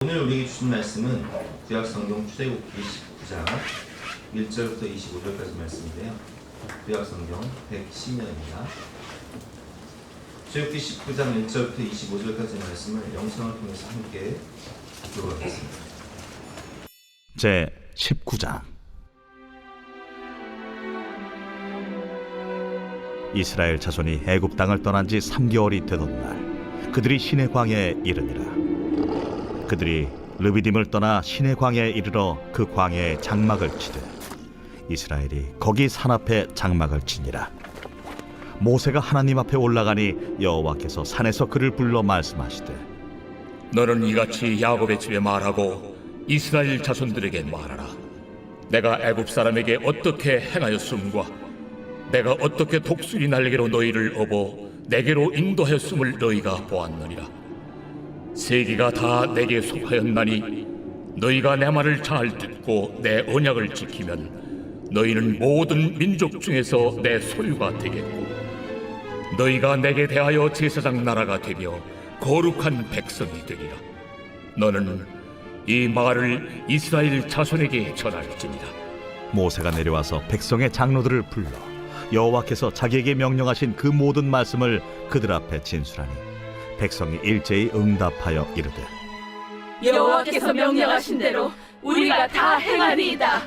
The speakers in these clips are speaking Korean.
오늘 우리에게 주신 말씀은 구약성경 출애굽기 19장 1절부터 25절까지 말씀인데요. 구약성경 110년입니다. 출애굽기 19장 1절부터 25절까지 말씀을 영상을 통해서 함께 듣도록 하겠습니다. 제 19장. 이스라엘 자손이 애굽 땅을 떠난 지 3개월이 되던 날, 그들이 시내 광야에 이르니라. 그들이 르비딤을 떠나 시내 광야에 이르러 그 광야에 장막을 치되 이스라엘이 거기 산 앞에 장막을 치니라. 모세가 하나님 앞에 올라가니 여호와께서 산에서 그를 불러 말씀하시되, 너는 이같이 야곱의 집에 말하고 이스라엘 자손들에게 말하라. 내가 애굽 사람에게 어떻게 행하였음과 내가 어떻게 독수리 날개로 너희를 업어 내게로 인도하였음을 너희가 보았느니라. 세계가 다 내게 속하였나니 너희가 내 말을 잘 듣고 내 언약을 지키면 너희는 모든 민족 중에서 내 소유가 되겠고 너희가 내게 대하여 제사장 나라가 되며 거룩한 백성이 되리라. 너는 이 말을 이스라엘 자손에게 전할지니라. 모세가 내려와서 백성의 장로들을 불러 여호와께서 자기에게 명령하신 그 모든 말씀을 그들 앞에 진술하니 백성이 일제히 응답하여 이르되, 여호와께서 명령하신 대로 우리가 다 행하리이다.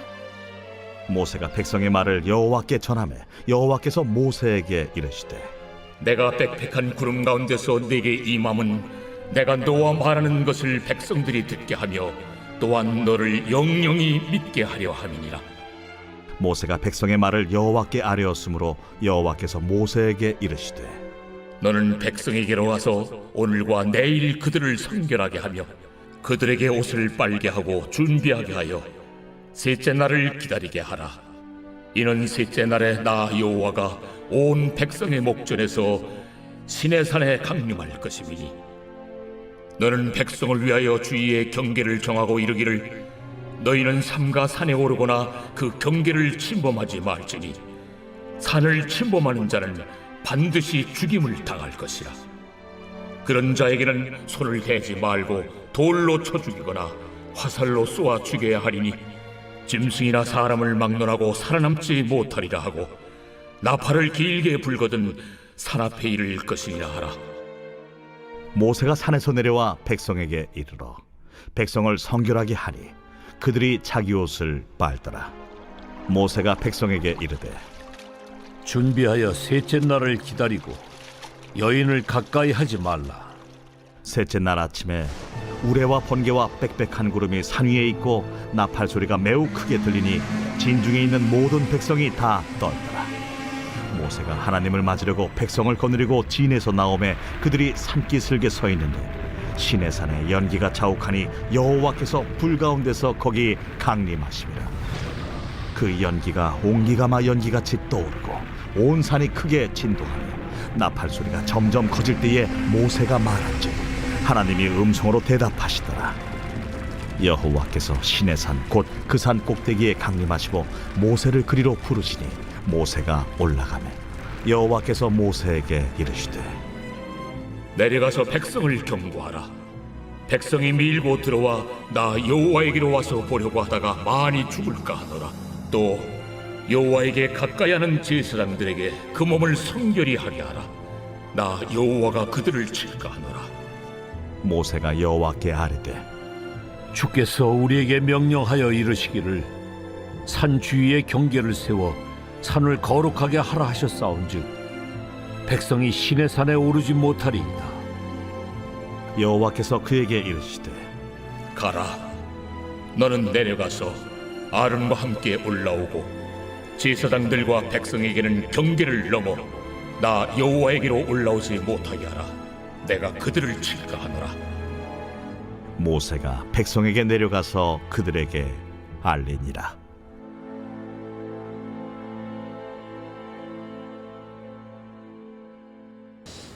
모세가 백성의 말을 여호와께 전하매 여호와께서 모세에게 이르시되, 내가 빽빽한 구름 가운데서 네게 임함은 내가 너와 말하는 것을 백성들이 듣게 하며 또한 너를 영영히 믿게 하려 함이니라. 모세가 백성의 말을 여호와께 아뢰었으므로 여호와께서 모세에게 이르시되, 너는 백성에게로 와서 오늘과 내일 그들을 성결하게 하며 그들에게 옷을 빨게 하고 준비하게 하여 셋째 날을 기다리게 하라. 이는 셋째 날에 나 여호와가 온 백성의 목전에서 시내산에 강림할 것임이니 너는 백성을 위하여 주위의 경계를 정하고 이르기를 너희는 삼가 산에 오르거나 그 경계를 침범하지 말지니 산을 침범하는 자는 반드시 죽임을 당할 것이라. 그런 자에게는 손을 대지 말고 돌로 쳐 죽이거나 화살로 쏘아 죽여야 하리니 짐승이나 사람을 막론하고 살아남지 못하리라 하고 나팔을 길게 불거든 산 앞에 이를 것이라 하라. 모세가 산에서 내려와 백성에게 이르러 백성을 성결하게 하니 그들이 자기 옷을 빨더라. 모세가 백성에게 이르되, 준비하여 셋째 날을 기다리고 여인을 가까이 하지 말라. 셋째 날 아침에 우레와 번개와 빽빽한 구름이 산 위에 있고 나팔 소리가 매우 크게 들리니 진중에 있는 모든 백성이 다 떨더라. 모세가 하나님을 맞으려고 백성을 거느리고 진에서 나오매 그들이 산기슭에 서 있는데 시내산에 연기가 자욱하니 여호와께서 불 가운데서 거기 강림하심이라. 그 연기가 옹기가마 연기같이 떠오르고 온 산이 크게 진동하며 나팔 소리가 점점 커질 때에 모세가 말한즉 하나님이 음성으로 대답하시더라. 여호와께서 시내산 곧 그 산 꼭대기에 강림하시고 모세를 그리로 부르시니 모세가 올라가매 여호와께서 모세에게 이르시되, 내려가서 백성을 경고하라. 백성이 밀고 들어와 나 여호와에게로 와서 보려고 하다가 많이 죽을까 하노라. 또 여호와에게 가까이 하는 제사장들에게 그 몸을 성결히 하게 하라. 나 여호와가 그들을 칠까 하노라. 모세가 여호와께 아뢰되, 주께서 우리에게 명령하여 이르시기를 산 주위에 경계를 세워 산을 거룩하게 하라 하셨사온즉 백성이 시내산에 오르지 못하리이다. 여호와께서 그에게 이르시되, 가라. 너는 내려가서 아론과 함께 올라오고 제사장들과 백성에게는 경계를 넘어 나 여호와에게로 올라오지 못하게 하라. 내가 그들을 칠까 하노라. 모세가 백성에게 내려가서 그들에게 알리니라.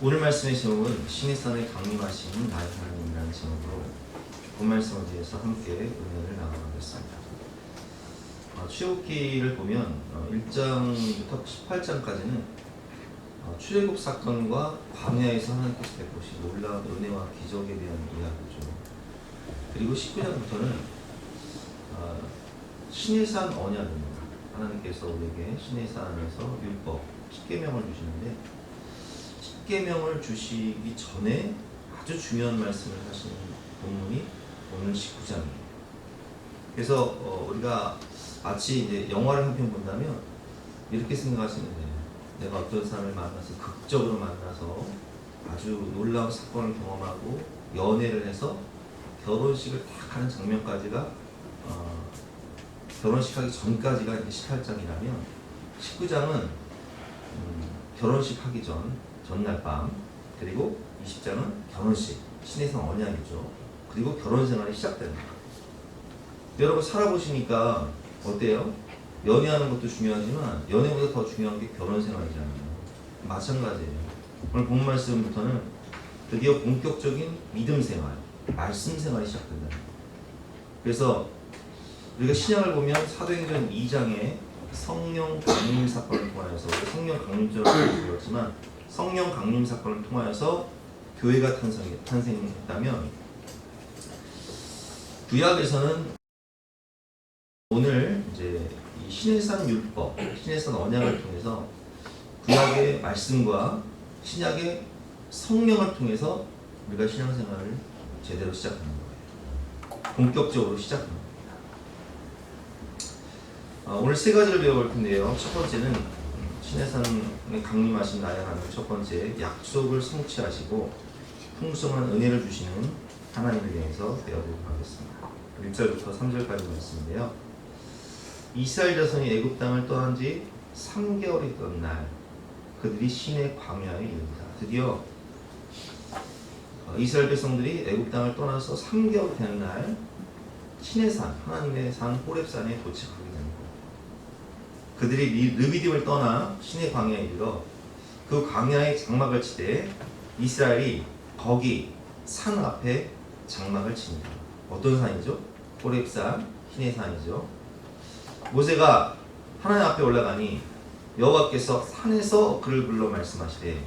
오늘 말씀의 제목은 시내산에 강림하시는 나의 하나님이라는 제목으로 본 말씀을 위해서 함께 은혜를 나눠보겠습니다. 출애굽기를 보면 1장부터 18장까지는 출애굽 사건과 광야에서 하나님께서 베푸신 놀라운 은혜와 기적에 대한 이야기죠. 그리고 19장부터는 시내산 언약입니다. 하나님께서 우리에게 시내산에서 율법, 십계명을 주시는데 십계명을 주시기 전에 아주 중요한 말씀을 하시는 본문이 오늘 19장이에요. 그래서 우리가 마치 이제 영화를 한 편 본다면 이렇게 생각하시면 돼요. 내가 어떤 사람을 만나서 극적으로 만나서 아주 놀라운 사건을 경험하고 연애를 해서 결혼식을 딱 하는 장면까지가 결혼식 하기 전까지가 이제 18장이라면 19장은 결혼식 하기 전날 밤, 그리고 20장은 결혼식, 시내산 언약이죠. 그리고 결혼 생활이 시작됩니다. 여러분 살아보시니까 어때요? 연애하는 것도 중요하지만 연애보다 더 중요한 게 결혼 생활이잖아요. 마찬가지예요. 오늘 본 말씀부터는 드디어 본격적인 믿음 생활, 말씀 생활이 시작된다. 그래서 우리가 신약을 보면 사도행전 2장에 성령 강림 사건을 통하여서 성령 강림절을 배웠지만 성령 강림 사건을 통하여서 교회가 탄생했다면 구약에서는 오늘 이제 이 시내산 율법, 시내산 언약을 통해서 구약의 말씀과 신약의 성령을 통해서 우리가 신앙생활을 제대로 시작하는 거예요. 본격적으로 시작하는 겁니다. 오늘 세 가지를 배워볼 텐데요. 첫 번째는 시내산에 강림하신 나의 하나님, 첫 번째 약속을 성취하시고 풍성한 은혜를 주시는 하나님에 대해서 배워보도록 하겠습니다. 1절부터 3절까지 말씀인데요. 이스라엘 자손이 애굽 땅을 떠난 지 3개월이 된 날 그들이 시내 광야에 이릅니다. 드디어 이스라엘 백성들이 애굽 땅을 떠나서 3개월 된 날 시내산, 하나님의 산 호렙산에 도착하게 됩니다. 그들이 르비딤을 떠나 시내 광야에 이르러 그 광야에 장막을 치되 이스라엘이 거기 산 앞에 장막을 칩니다. 어떤 산이죠? 호렙산, 시내산이죠. 모세가 하나님 앞에 올라가니 여호와께서 산에서 그를 불러 말씀하시되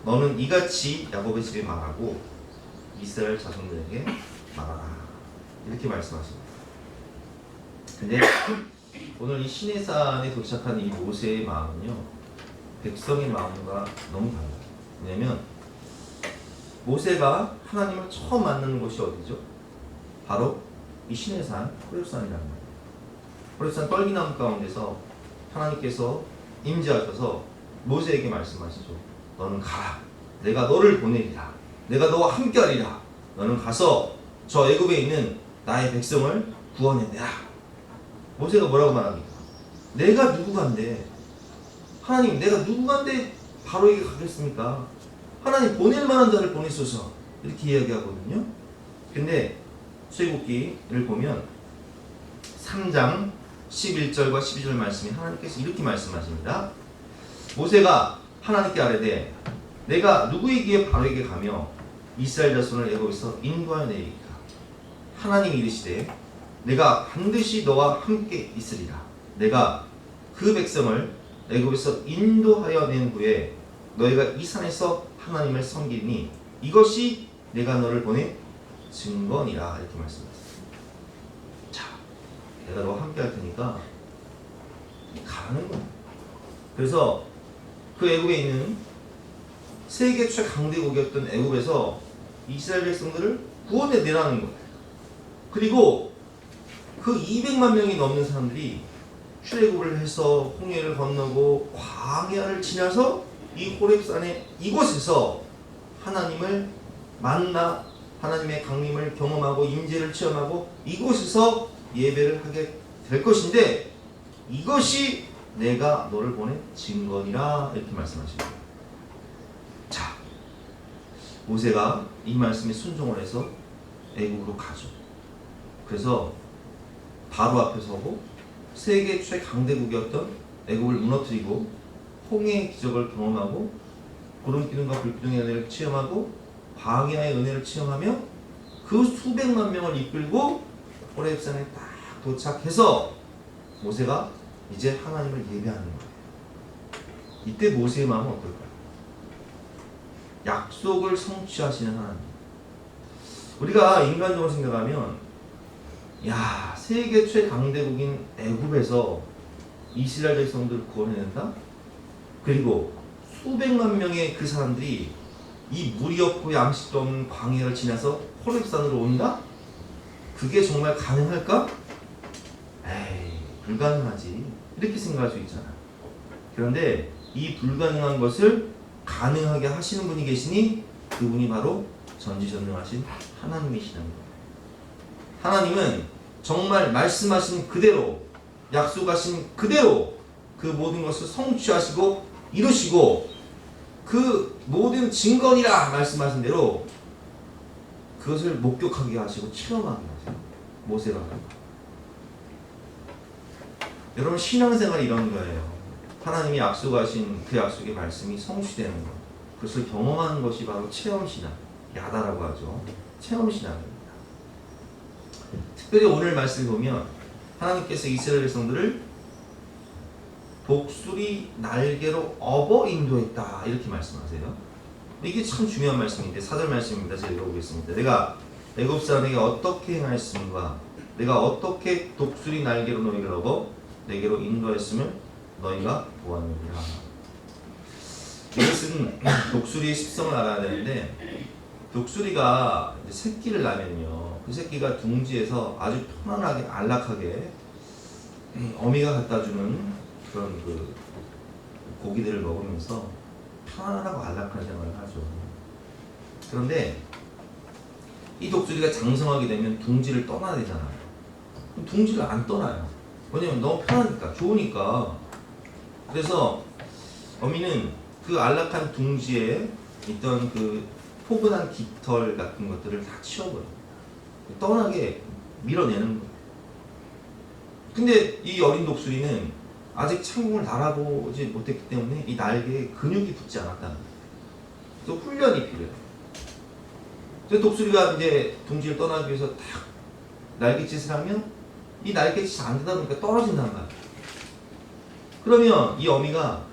너는 이같이 야곱의 집에 말하고 이스라엘 자손들에게 말하라, 이렇게 말씀하십니다. 근데 오늘 이 시내산에 도착한 이 모세의 마음은요, 백성의 마음과 너무 달라요. 왜냐면 모세가 하나님을 처음 만나는 곳이 어디죠? 바로 이 시내산, 호렙산이라는 거예요. 호렙산 떨기나무 가운데서 하나님께서 임재하셔서 모세에게 말씀하시죠. 너는 가라. 내가 너를 보내리라. 내가 너와 함께하리라. 너는 가서 저 애굽에 있는 나의 백성을 구원해내라. 모세가 뭐라고 말합니까? 내가 누구간데, 하나님 내가 누구간데 바로에게 가겠습니까? 하나님 보낼 만한 자를 보내소서, 이렇게 이야기하거든요. 근데 출애굽기를 보면 3장 11절과 12절 말씀이 하나님께서 이렇게 말씀하십니다. 모세가 하나님께 아뢰되 내가 누구에게 바로에게 가며 이스라엘 자손을 애굽에서 인도하여 내리리까? 하나님이 이르시되 내가 반드시 너와 함께 있으리라. 내가 그 백성을 애굽에서 인도하여 낸 후에 너희가 이 산에서 하나님을 섬기니 이것이 내가 너를 보낸 증거니라, 이렇게 말씀하셨습니다. 자, 내가 너와 함께 할 테니까 가라는 거예요. 그래서 그 애굽에 있는 세계 최 강대국이었던 애굽에서 이스라엘 백성들을 구원해 내라는 거예요. 그리고 그 200만 명이 넘는 사람들이 출애굽을 해서 홍해를 건너고 광야를 지나서 이 호렙산의 이곳에서 하나님을 만나 하나님의 강림을 경험하고 임재를 체험하고 이곳에서 예배를 하게 될 것인데 이것이 내가 너를 보낸 증거니라, 이렇게 말씀하십니다. 자, 모세가 이 말씀에 순종을 해서 애굽으로 가죠. 그래서 바로 앞에 서고 세계 최강대국이었던 애굽을 무너뜨리고 홍해의 기적을 경험하고 구름 기둥과 불 기둥의 은혜를 체험하고 광야의 은혜를 체험하며 그 수백만 명을 이끌고 호렙산에 딱 도착해서 모세가 이제 하나님을 예배하는 거예요. 이때 모세의 마음은 어떨까요? 약속을 성취하시는 하나님. 우리가 인간적으로 생각하면 야, 세계 최강대국인 애굽에서 이스라엘 백성들을 구원해낸다? 그리고 수백만 명의 그 사람들이 이 물이 없고 양식도 없는 광야를 지나서 호렙산으로 온다? 그게 정말 가능할까? 에이, 불가능하지. 이렇게 생각할 수 있잖아. 그런데 이 불가능한 것을 가능하게 하시는 분이 계시니 그분이 바로 전지전능하신 하나님이시라는 거예요. 하나님은 정말 말씀하신 그대로, 약속하신 그대로 그 모든 것을 성취하시고 이루시고, 그 모든 증거니라 말씀하신 대로 그것을 목격하게 하시고 체험하게 하세요. 모세가. 여러분, 신앙생활이 이런 거예요. 하나님이 약속하신 그 약속의 말씀이 성취되는 것, 그것을 경험하는 것이 바로 체험신앙, 야다라고 하죠. 체험신앙입니다. 특별히 오늘 말씀을 보면 하나님께서 이스라엘 백성들을 독수리 날개로 업어 인도했다, 이렇게 말씀하세요. 이게 참 중요한 말씀인데, 4절 말씀입니다. 제가 읽어보겠습니다. 내가 애굽 사람에게 어떻게 행하였음과 내가 어떻게 독수리 날개로 너희를 업어 내게로 인도했음을 너희가 보았느니라. 이것은 독수리의 식성을 알아야 되는데, 독수리가 이제 새끼를 낳으면요, 그 새끼가 둥지에서 아주 편안하게 안락하게 어미가 갖다주는 그런 그 고기들을 먹으면서 편안하고 안락한 생활을 하죠. 그런데 이 독수리가 장성하게 되면 둥지를 떠나야 되잖아요. 그럼 둥지를 안 떠나요. 왜냐면 너무 편하니까, 좋으니까. 그래서 어미는 그 안락한 둥지에 있던 그 포근한 깃털 같은 것들을 다 치워버려요. 떠나게 밀어내는 거예요. 근데 이 어린 독수리는 아직 창공을 날아보지 못했기 때문에 이 날개에 근육이 붙지 않았다는 거예요. 그래서 훈련이 필요해요. 그래서 독수리가 이제 둥지를 떠나기 위해서 딱 날갯짓을 하면 이 날갯짓이 안 되다 보니까 떨어진단 말이에요. 그러면 이 어미가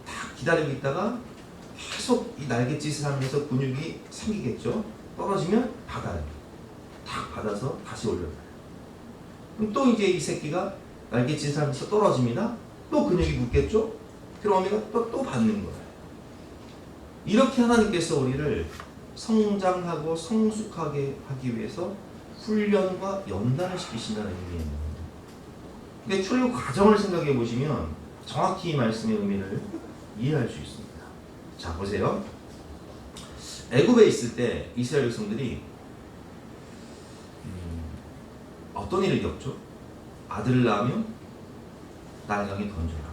딱 기다리고 있다가 계속 이 날갯짓을 하면서 근육이 생기겠죠. 떨어지면 받아요. 딱 받아서 다시 올려놔요. 그럼 또 이제 이 새끼가 날갯짓을 하면서 떨어집니다. 또 근육이 붙겠죠. 그럼 어미가 또 받는 거예요. 이렇게 하나님께서 우리를 성장하고 성숙하게 하기 위해서 훈련과 연단을 시키신다는 의미예요. 근데 출애굽 과정을 생각해 보시면 정확히 이 말씀의 의미를 이해할 수 있습니다. 자, 보세요. 애굽에 있을 때 이스라엘 백성들이 어떤 일을 겪죠? 아들을 낳으면 날강에 던져라.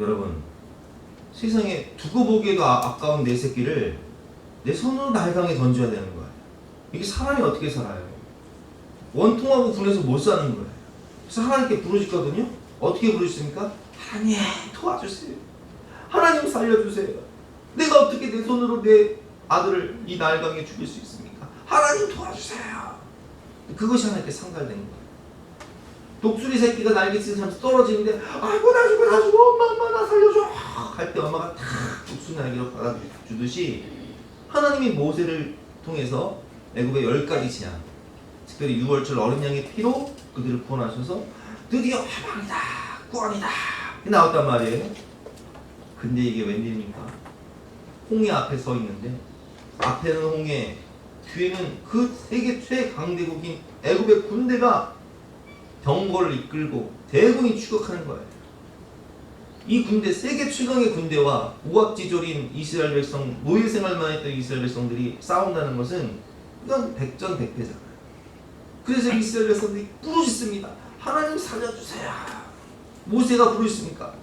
여러분, 세상에 두고 보기에도 아까운 내 새끼를 내 손으로 날강에 던져야 되는 거예요. 이게 사람이 어떻게 살아요? 원통하고 분해서 못 사는 거예요. 그래서 하나님께 부르짖거든요. 어떻게 부르짖습니까? 하나님 도와주세요. 하나님 살려주세요. 내가 어떻게 내 손으로 내 아들을 이 날강에 죽일 수 있습니까? 하나님 도와주세요. 그것이 하나님께 상달된 거예요. 독수리 새끼가 날갯짓을 하면서 떨어지는데, 아이고 나 죽어 엄마 나 살려줘 할 때 엄마가 탁 독수리 날개로 받아주듯이 하나님이 모세를 통해서 애굽의 10가지 재앙, 특별히 6월절 어린 양의 피로 그들을 구원하셔서 드디어 해방이다, 구원이다 나왔단 말이에요. 근데 이게 웬일입니까? 홍해 앞에 서 있는데, 앞에는 홍해, 뒤에는 그 세계 최강대국인 애굽의 군대가 병거를 이끌고 대군이 추격하는 거예요. 이 군대, 세계 최강의 군대와 우압지졸인 이스라엘 백성, 노예 생활만 했던 이스라엘 백성들이 싸운다는 것은 이건 백전백패잖아요. 그래서 이스라엘 백성들이 부르짖습니다. 하나님 살려주세요. 모세가 부르짖습니까?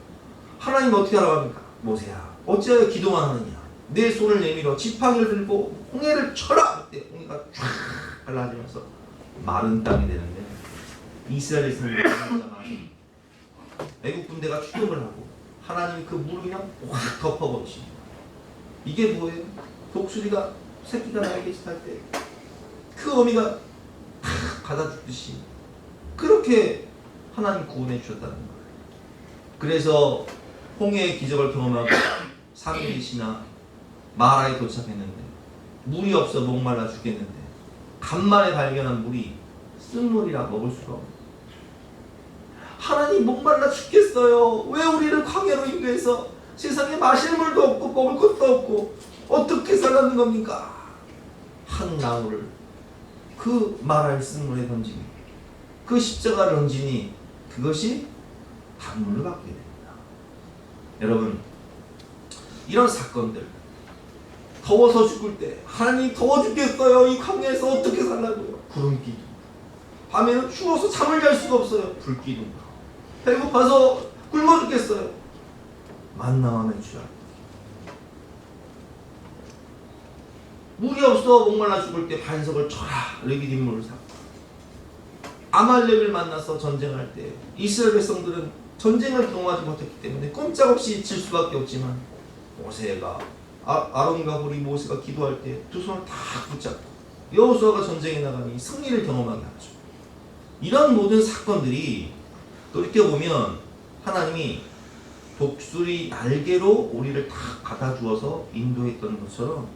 하나님 어떻게 하라고 합니까? 모세야, 어찌하여 기도만 하느냐? 내 손을 내밀어 지팡이를 들고 홍해를 쳐라! 그때 홍해가 쫙 갈라지면서 마른 땅이 되는데, 이스라엘 백성들이 애국 군대가 추격을 하고 하나님이 그 물을 그냥 확 덮어버리십니다. 이게 뭐예요? 독수리가 새끼가 날갯짓 할 때 그 어미가 탁 받아 죽듯이 그렇게 하나님 구원해 주셨다는 거예요. 그래서 홍해의 기적을 경험하고 3일이 지나 마라에 도착했는데 물이 없어 목말라 죽겠는데 간만에 발견한 물이 쓴물이라 먹을 수가 없어요. 하나님 목말라 죽겠어요. 왜 우리를 광야로 인도해서 세상에 마실 물도 없고 먹을 것도 없고 어떻게 살라는 겁니까? 한 나무를 그 말할 쓴물에 던지니 그 십자가를 던지니 그것이 단물로 바뀌게 됩니다. 여러분, 이런 사건들, 더워서 죽을 때 하나님 더워 죽겠어요. 이 광야에서 어떻게 살라고요? 구름 기둥. 밤에는 추워서 잠을 잘 수가 없어요. 불 기둥. 배고파서 굶어 죽겠어요. 만나와 맥주야. 물이 없어 목말라 죽을 때 반석을 쳐라. 르비딤물을 사. 아말렉을 만나서 전쟁할 때 이스라엘 백성들은 전쟁을 경험하지 못했기 때문에 꼼짝없이 질 수밖에 없지만 모세가 아론과 우리 모세가 기도할 때 두 손을 다 붙잡고 여호수아가 전쟁에 나가니 승리를 경험하게 하죠. 이런 모든 사건들이 돌이켜보면 하나님이 독수리 날개로 우리를 다 받아주어서 인도했던 것처럼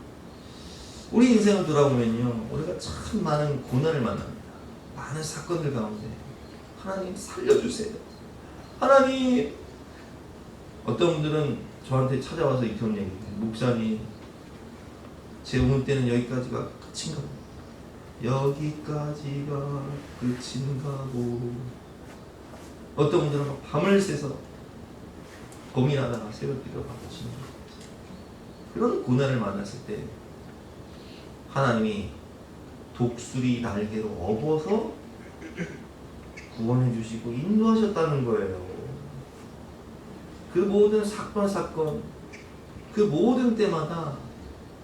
우리 인생을 돌아보면요, 우리가 참 많은 고난을 만납니다. 많은 사건들 가운데 하나님 살려주세요. 하나님, 어떤 분들은 저한테 찾아와서 이런 얘기해요. 목사님, 제 운때는 여기까지가 끝인가 보. 여기까지가 끝인가 보. 어떤 분들은 밤을 새서 고민하다가 새벽기도 받으시는 거예요. 그런 고난을 만났을 때 하나님이 독수리 날개로 업어서 구원해 주시고 인도하셨다는 거예요. 그 모든 사건, 그 모든 때마다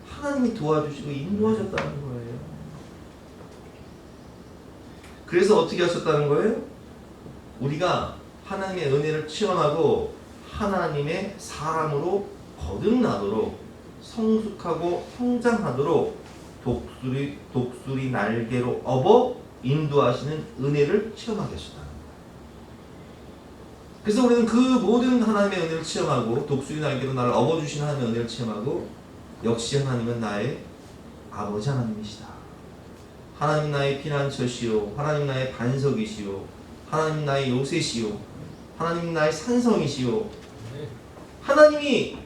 하나님이 도와주시고 인도하셨다는 거예요. 그래서 어떻게 하셨다는 거예요? 우리가 하나님의 은혜를 체험하고 하나님의 사람으로 거듭나도록 성숙하고 성장하도록 독수리 날개로 업어 인도하시는 은혜를 체험하게 하셨다는 거예요. 그래서 우리는 그 모든 하나님의 은혜를 체험하고 독수리 날개로 나를 업어주신 하나님의 은혜를 체험하고 역시 하나님은 나의 아버지 하나님이시다. 하나님 나의 피난처시오. 하나님 나의 반석이시오. 하나님 나의 요새시오. 하나님 나의 산성이시오. 하나님이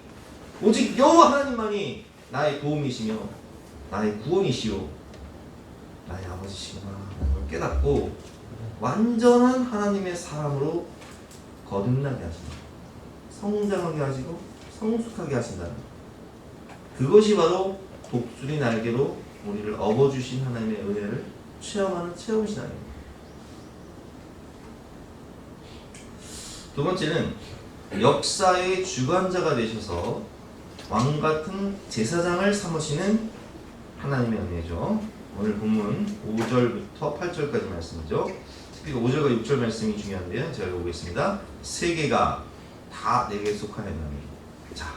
오직 여호와 하나님만이 나의 도움이시며 나의 구원이시오. 나의 아버지시구나 라는 걸 깨닫고 완전한 하나님의 사람으로 거듭나게 하신다. 성장하게 하시고 성숙하게 하신다는 것. 그것이 바로 독수리 날개로 우리를 업어주신 하나님의 은혜를 체험하는 체험 신앙입니다. 두 번째는 역사의 주관자가 되셔서 왕같은 제사장을 삼으시는 하나님의 은혜죠. 오늘 본문 5절부터 8절까지 말씀이죠. 특히 5절과 6절 말씀이 중요한데요. 제가 읽어보겠습니다. 세계가 다 내게 속하였나니. 자,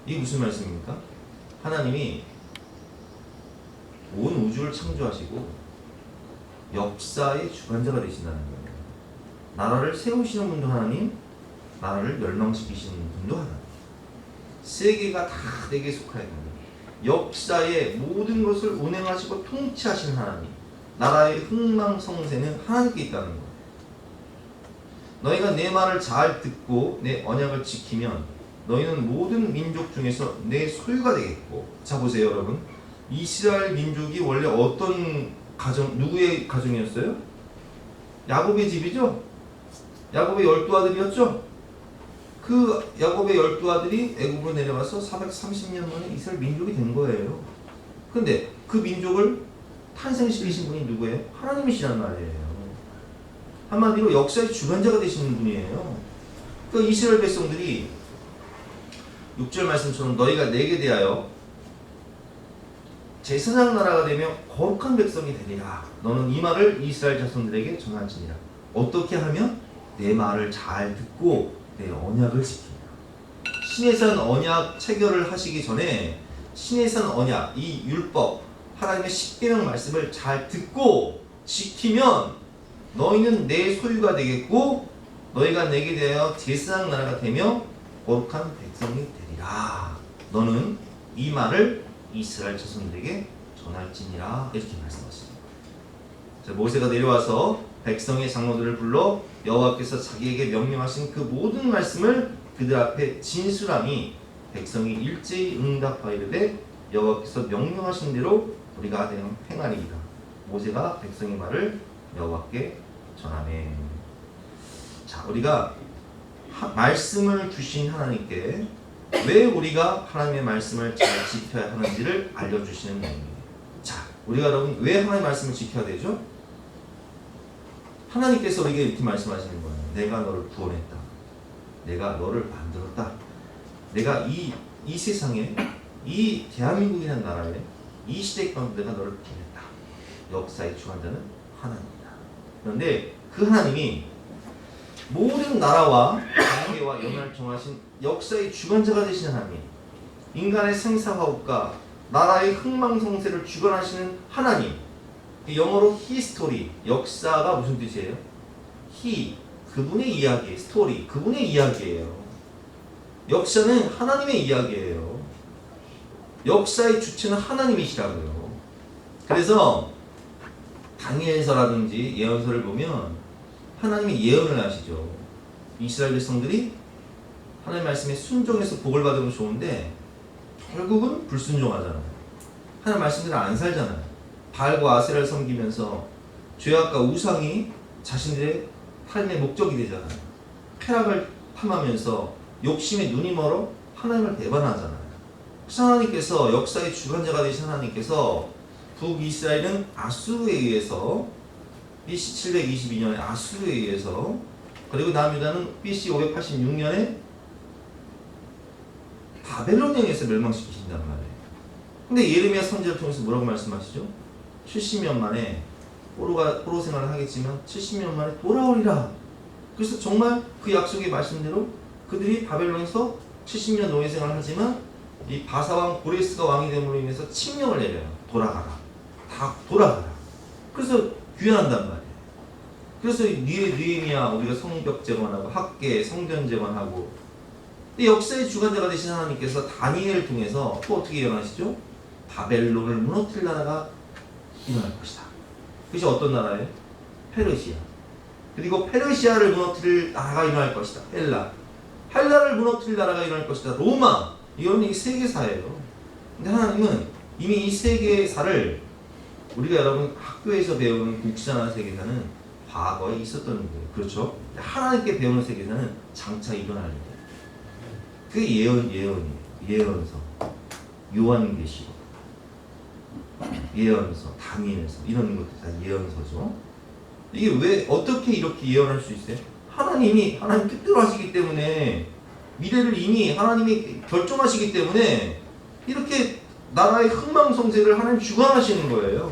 이게 무슨 말씀입니까? 하나님이 온 우주를 창조하시고 역사의 주관자가 되신다는 거예요. 나라를 세우시는 분도 하나님, 나라를 멸망시키시는 분도 하나님. 세계가 다 내게 속하였나니. 역사의 모든 것을 운행하시고 통치하시는 하나님, 나라의 흥망성쇠는 하나님께 있다는 거예요. 너희가 내 말을 잘 듣고 내 언약을 지키면 너희는 모든 민족 중에서 내 소유가 되겠고. 자 보세요 여러분, 이스라엘 민족이 원래 어떤 가정, 누구의 가정이었어요? 야곱의 집이죠? 야곱의 12아들이었죠? 그 야곱의 12아들이 애굽으로 내려와서 430년 만에 이스라엘 민족이 된 거예요. 근데 그 민족을 탄생시키신 분이 누구예요? 하나님이시란 말이에요. 한마디로 역사의 주관자가 되시는 분이에요. 그 이스라엘 백성들이 6절 말씀처럼 너희가 내게 대하여 제사장 나라가 되며 거룩한 백성이 되리라. 너는 이 말을 이스라엘 자손들에게 전할지니라. 어떻게 하면? 내 말을 잘 듣고 내 언약을 지키라. 시내산 언약 체결을 하시기 전에 시내산 언약, 이 율법, 하나님의 십계명 말씀을 잘 듣고 지키면 너희는 내 소유가 되겠고 너희가 내게 대하여 제사장 나라가 되며 거룩한 백성이 되리라. 너는 이 말을 이스라엘 자손들에게 전할지니라. 이렇게 말씀하십니다. 자, 모세가 내려와서 백성의 장로들을 불러 여호와께서 자기에게 명령하신 그 모든 말씀을 그들 앞에 진술하니 백성이 일제히 응답하이르되 여호와께서 명령하신 대로 우리가 행하리이다. 모세가 백성의 말을 여호와께 전하매. 자, 우리가 말씀을 주신 하나님께 왜 우리가 하나님의 말씀을 잘 지켜야 하는지를 알려주시는 내용입니다. 자, 우리가 여러분 왜 하나님의 말씀을 지켜야 되죠? 하나님께서 우리에게 이렇게 말씀하시는 거예요. 내가 너를 구원했다. 내가 너를 만들었다. 내가 이 세상에, 이 대한민국이라는 나라에, 이 시대 가운데 내가 너를 보냈다. 역사의 주관자는 하나님이다. 그런데 그 하나님이 모든 나라와 관계와 영향을 정하신 역사의 주관자가 되신 하나님, 인간의 생사화복과 나라의 흥망성쇠를 주관하시는 하나님, 영어로 히스토리, 역사가 무슨 뜻이에요? 그분의 이야기, 스토리, 그분의 이야기예요. 역사는 하나님의 이야기예요. 역사의 주체는 하나님이시라고요. 그래서 다니엘서라든지 예언서를 보면 하나님이 예언을 하시죠. 이스라엘 백성들이 하나님 말씀에 순종해서 복을 받으면 좋은데 결국은 불순종하잖아요. 하나님 말씀대로 안 살잖아요. 바알과 아세라를 섬기면서 죄악과 우상이 자신들의 삶의 목적이 되잖아요. 쾌락을 탐하면서 욕심에 눈이 멀어 하나님을 배반하잖아요. 그래서 하나님께서 역사의 주관자가 되신 하나님께서 북이스라엘은 아수르에 의해서 BC 722년에 아수르에 의해서, 그리고 남유다는 BC 586년에 바벨론에 의해서 멸망시키신단 말이에요. 근데 예레미야 선지자를 통해서 뭐라고 말씀하시죠? 70년 만에 포로 생활을 하겠지만 70년 만에 돌아오리라. 그래서 정말 그 약속의 말씀대로 그들이 바벨론에서 70년 노예 생활을 하지만 이 바사왕 고레스가 왕이 됨으로 인해서 칙령을 내려요. 돌아가라. 다 돌아가라. 그래서 귀환한단 말이에요. 그래서 느헤미야 우리가 성벽 재건하고 학계, 성전 재건하고. 근데 역사의 주관자가 되신 하나님께서 다니엘을 통해서 또 어떻게 예언하시죠? 바벨론을 무너뜨릴 나라가 일어날 것이다. 그것이 어떤 나라예요? 페르시아. 그리고 페르시아를 무너뜨릴 나라가 일어날 것이다. 헬라를 무너뜨릴 나라가 일어날 것이다. 로마. 이건 이 세계사예요. 근데 하나님은 이미 이 세계사를 우리가 여러분 학교에서 배우는 국사나 세계사는 과거에 있었던 거예요. 그렇죠? 하나님께 배우는 세계사는 장차 일어날 일이에요. 그게 예언서, 요한계시록, 예언서, 다니엘서 이런 것들 다 예언서죠. 이게 왜 어떻게 이렇게 예언할 수 있어요? 하나님 뜻대로 하시기 때문에, 미래를 이미 하나님이 결정하시기 때문에 이렇게 나라의 흥망성쇠를 하나님 주관하시는 거예요.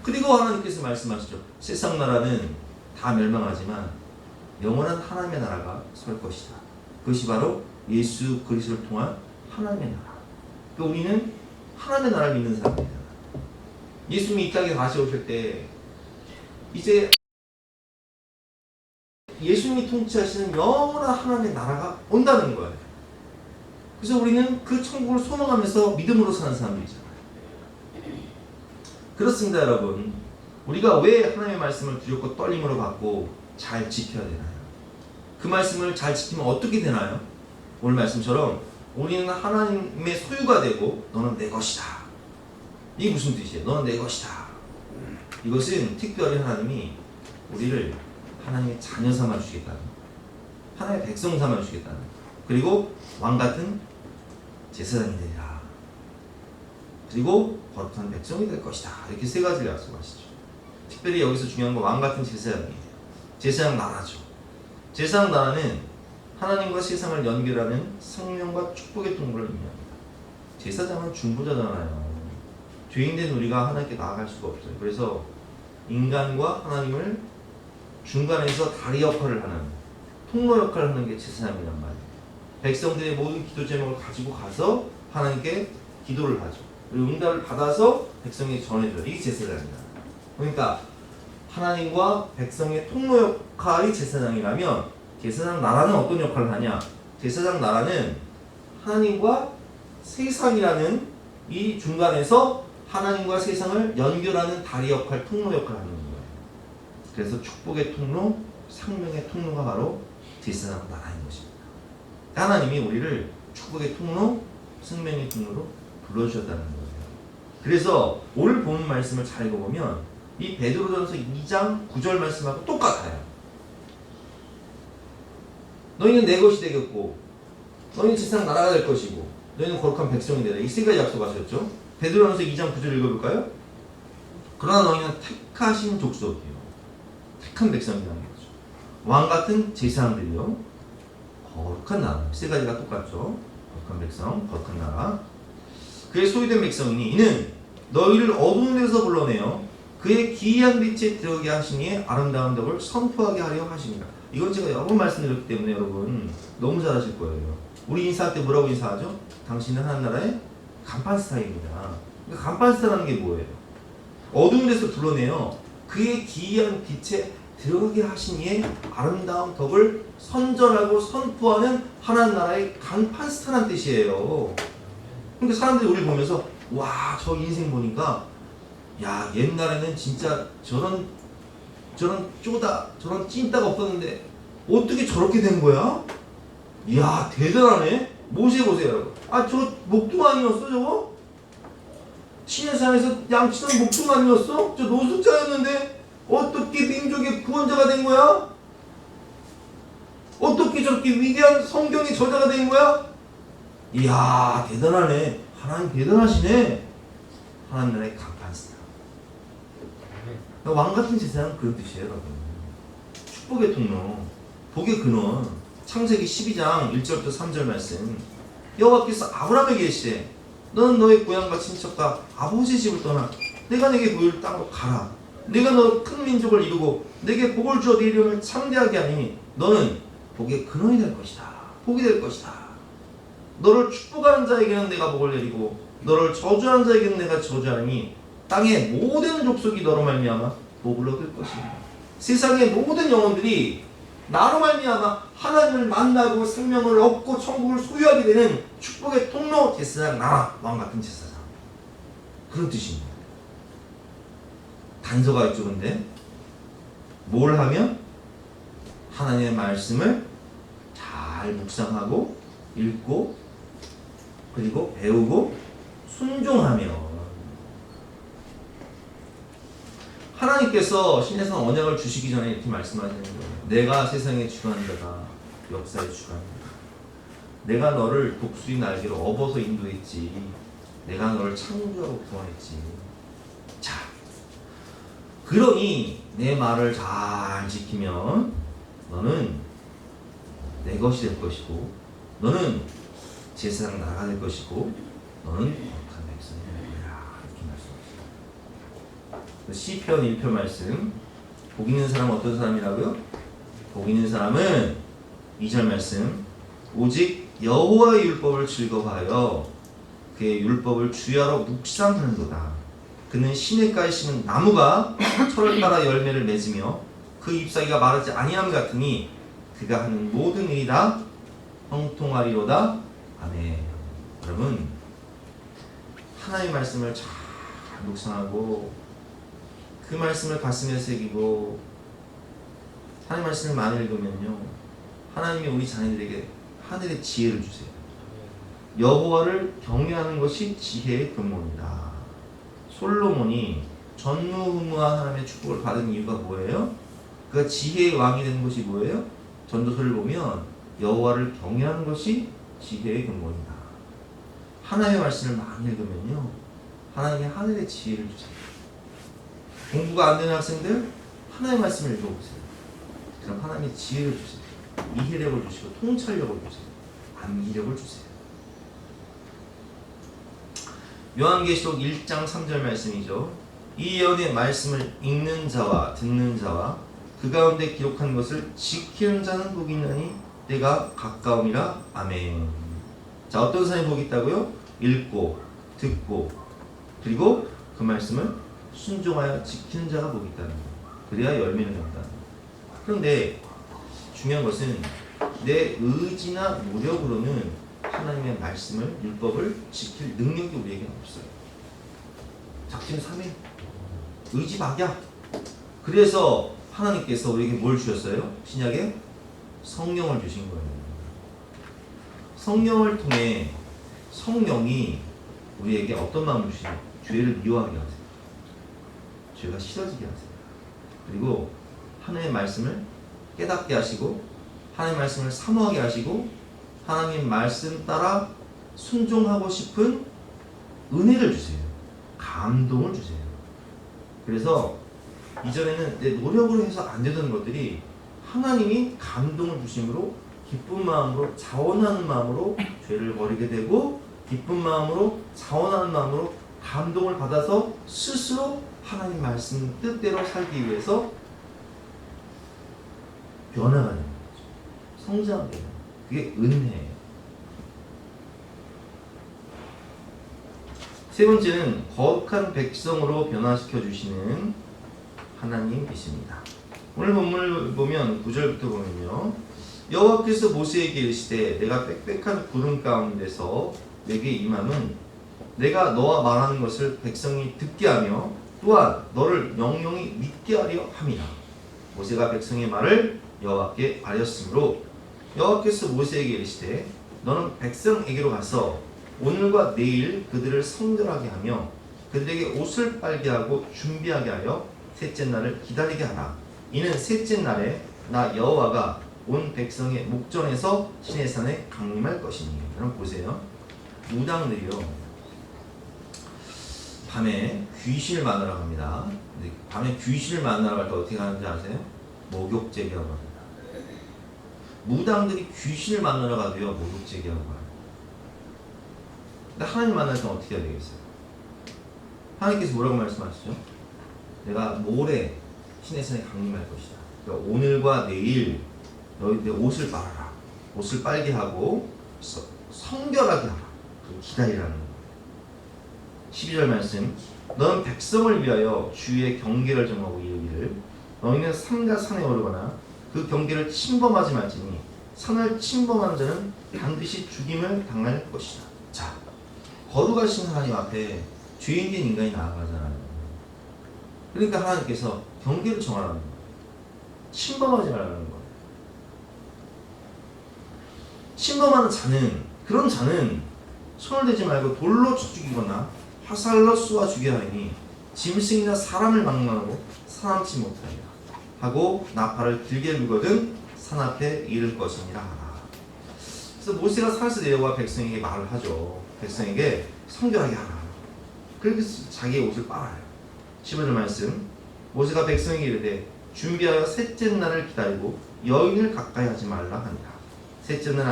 그리고 하나님께서 말씀하시죠. 세상 나라는 다 멸망하지만 영원한 하나님의 나라가 설 것이다. 그것이 바로 예수 그리스도를 통한 하나님의 나라. 그러니까 우리는 하나님의 나라를 믿는 사람입니다. 예수님이 이 땅에 다시 오실 때 이제 예수님이 통치하시는 영원한 하나님의 나라가 온다는 거예요. 그래서 우리는 그 천국을 소망하면서 믿음으로 사는 사람들이잖아요. 그렇습니다, 여러분. 우리가 왜 하나님의 말씀을 두렵고 떨림으로 받고 잘 지켜야 되나요? 그 말씀을 잘 지키면 어떻게 되나요? 오늘 말씀처럼 우리는 하나님의 소유가 되고 너는 내 것이다. 이게 무슨 뜻이에요? 너는 내 것이다. 이것은 특별히 하나님이 우리를 하나님의 자녀 삼아 주시겠다는, 하나님의 백성 삼아 주시겠다는, 그리고 왕같은 제사장이 되리라. 그리고 거룩한 백성이 될 것이다. 이렇게 세 가지를 약속하시죠. 특별히 여기서 중요한 건 왕같은 제사장이에요. 제사장 나라죠. 제사장 나라는 하나님과 세상을 연결하는 생명과 축복의 통로를 의미합니다. 제사장은 중보자잖아요. 죄인된 우리가 하나님께 나아갈 수가 없어요. 그래서 인간과 하나님을 중간에서 다리 역할을 하는, 통로 역할을 하는 게 제사장이란 말이에요. 백성들의 모든 기도 제목을 가지고 가서 하나님께 기도를 하죠. 그리고 응답을 받아서 백성에게 전해줘요. 이게 제사장이다. 그러니까 하나님과 백성의 통로 역할이 제사장이라면 제사장 나라는 어떤 역할을 하냐? 제사장 나라는 하나님과 세상이라는 이 중간에서 하나님과 세상을 연결하는 다리 역할, 통로 역할을 하는 거예요. 그래서 축복의 통로, 생명의 통로가 바로 제사장 나라인 것입니다. 하나님이 우리를 축복의 통로, 생명의 통로로 불러주셨다는 거예요. 그래서 오늘 본 말씀을 잘 읽어보면 이 베드로전서 2장 9절 말씀하고 똑같아요. 너희는 내 것이 되겠고 너희는 세상 나라가 될 것이고 너희는 거룩한 백성이 되라. 이 세 가지 약속하셨죠. 베드로전서 2장 9절 읽어볼까요? 그러나 너희는 택하신 족속이요 택한 백성이라는 거죠. 왕같은 제사장들이요 거룩한 나라. 세 가지가 똑같죠. 거룩한 백성, 거룩한 나라. 그의 소유된 백성이니 이는 너희를 어두운 데서 불러내어 그의 기이한 빛에 들어오게 하시니 아름다운 덕을 선포하게 하려 하십니다. 이건 제가 여러 번 말씀드렸기 때문에 여러분 너무 잘 아실 거예요. 우리 인사할 때 뭐라고 인사하죠? 당신은 하나나라의 간판스타입니다. 그러니까 간판스타라는 게 뭐예요? 어두운 데서 불러내어 그의 기이한 빛에 들어가게 하시니에 아름다운 덕을 선전하고 선포하는 하나님 나라의 간판스타라는 뜻이에요. 그러니까 사람들이 우리 보면서 와, 저 인생 보니까 야, 옛날에는 진짜 저런 쪼다, 저런 찐따가 없었는데 어떻게 저렇게 된 거야? 이야, 대단하네. 모세 보세요, 여러분. 아, 저 목동 아니었어, 저거? 시내산에서 양치던 목동 아니었어? 저 노숙자였는데 어떻게 민족의 구원자가 된 거야? 어떻게 저렇게 위대한 성경의 저자가 된 거야? 이야, 대단하네. 하나님 대단하시네. 하나님 나라의 간판스타. 왕같은 제사장은 그런 뜻이에요, 여러분. 축복의 통로, 복의 근원. 창세기 12장 1절부터 3절 말씀. 여호와께서 아브라함에게 이르시되 너는 너의 고향과 친척과 아버지 집을 떠나 내가 내게 보일 땅으로 가라. 내가 너 큰 민족을 이루고 내게 복을 주어 네 이름을 창대하게 하니 너는 복의 근원이 될 것이다. 복이 될 것이다. 너를 축복하는 자에게는 내가 복을 내리고 너를 저주하는 자에게는 내가 저주하니 땅의 모든 족속이 너로 말미암아 복을 얻을 것이다. 세상의 모든 영혼들이 나로 말미암아 하나님을 만나고 생명을 얻고 천국을 소유하게 되는 축복의 통로, 제사장 나라, 왕같은 제사장. 그런 뜻입니다. 단서가 있죠. 근데 뭘 하면? 하나님의 말씀을 잘 묵상하고 읽고 그리고 배우고 순종하며. 하나님께서 신에서 언약을 주시기 전에 이렇게 말씀하시는 거예요. 내가 세상의 주관한 자다. 역사의 주관이다. 내가 너를 독수리 날개로 업어서 인도했지. 내가 너를 창조하고 구원했지. 자, 그러니 내 말을 잘 지키면 너는 내 것이 될 것이고 너는 제사장 나라가 될 것이고 너는 거룩한 백성이 될 거야. 이렇게 말씀하셨어요. 시편 1편 말씀. 복 있는 사람은 어떤 사람이라고요? 복 있는 사람은 2절 말씀. 오직 여호와의 율법을 즐거워하여 그의 율법을 주야로 묵상하는도다. 그는 시냇가에 심은 나무가 철을 따라 열매를 맺으며 그 잎사귀가 마르지 아니함 같으니 그가 하는 모든 일이 다 형통하리로다. 아멘. 여러분, 하나님의 말씀을 잘 묵상하고 그 말씀을 가슴에 새기고 하나님의 말씀을 많이 읽으면요, 하나님이 우리 자녀들에게 하늘의 지혜를 주세요. 여호와를 경외하는 것이 지혜의 근본이다. 솔로몬이 전무후무한 하나님의 축복을 받은 이유가 뭐예요? 그가 지혜의 왕이 되는 것이 뭐예요? 전도서를 보면 여호와를 경외하는 것이 지혜의 근본이다. 하나님의 말씀을 많이 읽으면요, 하나님의 하늘의 지혜를 주세요. 공부가 안 되는 학생들, 하나님의 말씀을 읽어보세요. 그럼 하나님의 지혜를 주세요. 이해력을 주시고 통찰력을 주세요. 암기력을 주세요. 요한계시록 1장 3절 말씀이죠. 이 예언의 말씀을 읽는 자와 듣는 자와 그 가운데 기록한 것을 지키는 자는 복이 있나니 때가 가까움이라. 아멘. 자, 어떤 사람이 복이 있다고요? 읽고 듣고 그리고 그 말씀을 순종하여 지키는 자가 복이 있다는 거예요. 그래야 열매를 낸다. 그런데 중요한 것은 내 의지나 노력으로는 하나님의 말씀을, 율법을 지킬 능력이 우리에게는 없어요. 작심 삼일, 의지 막약. 그래서 하나님께서 우리에게 뭘 주셨어요? 신약에 성령을 주신 거예요. 성령을 통해 성령이 우리에게 어떤 마음을 주시죠? 죄를 미워하게 하세요. 죄가 싫어지게 하세요. 그리고 하나님의 말씀을 깨닫게 하시고 하나님의 말씀을 사모하게 하시고 하나님 말씀 따라 순종하고 싶은 은혜를 주세요. 감동을 주세요. 그래서 이전에는 내 노력으로 해서 안 되던 것들이 하나님이 감동을 주심으로 기쁜 마음으로 자원하는 마음으로 죄를 버리게 되고 기쁜 마음으로 자원하는 마음으로 감동을 받아서 스스로 하나님 말씀 뜻대로 살기 위해서 변화가 되는 거죠. 성장하게 되는 거죠. 그게 은혜예요. 세 번째는 거룩한 백성으로 변화시켜 주시는 하나님이십니다. 오늘 본문을 보면 9절부터 보면요. 여호와께서 모세에게 이르시되 내가 빽빽한 구름 가운데서 내게 임함은 내가 너와 말하는 것을 백성이 듣게 하며 또한 너를 영영히 믿게 하려 함이라. 모세가 백성의 말을 여호와께 아뢰었으므로 여호와께서 모세에게 이르시되 너는 백성에게로 가서 오늘과 내일 그들을 성결하게 하며 그들에게 옷을 빨게 하고 준비하게 하여 셋째 날을 기다리게 하라. 이는 셋째 날에 나 여호와가 온 백성의 목전에서 시내산에 강림할 것이니. 여러분 보세요. 무당들이요 밤에 귀신을 만나러 갑니다. 근데 밤에 귀신을 만나러 갈 때 어떻게 하는지 아세요? 목욕제기하고 합니다. 무당들이 귀신을 만나러 가도요 목욕제기하고 가요. 근데 하나님 만날 때는 어떻게 해야 되겠어요? 하나님께서 뭐라고 말씀하시죠? 내가 모레 시내산에 강림할 것이다. 그러니까 오늘과 내일 너희 내 옷을 빨아라. 옷을 빨게 하고 성결하게 하라. 기다리라는 거예요. 12절 말씀. 너는 백성을 위하여 주의 경계를 정하고 이르기를 너희는 산과 산에 오르거나 그 경계를 침범하지 말지니 산을 침범하는 자는 반드시 죽임을 당할 것이다. 자, 거룩하신 하나님 앞에 죄인된 인간이 나아가잖아요. 그러니까 하나님께서 경계를 정하라는 거예요. 침범하지 말라는 거예요. 침범하는 자는, 그런 자는 손을 대지 말고 돌로 쳐 죽이거나 화살로 쏘아 죽여야 하니 짐승이나 사람을 막론하고 사람치 못하리라 하고 나팔을 길게 불거든 산 앞에 이를 것이니라 하라. 그래서 모세가 산에서 내려와 백성에게 말을 하죠. 백성에게 성결하게 하라. 그래서 자기의 옷을 빨아요. 15절 말씀. 모세가 백성에게 이르되 준비하여 셋째 날을 기다리고 여인을 가까이 하지 말라 하니라. 셋째 날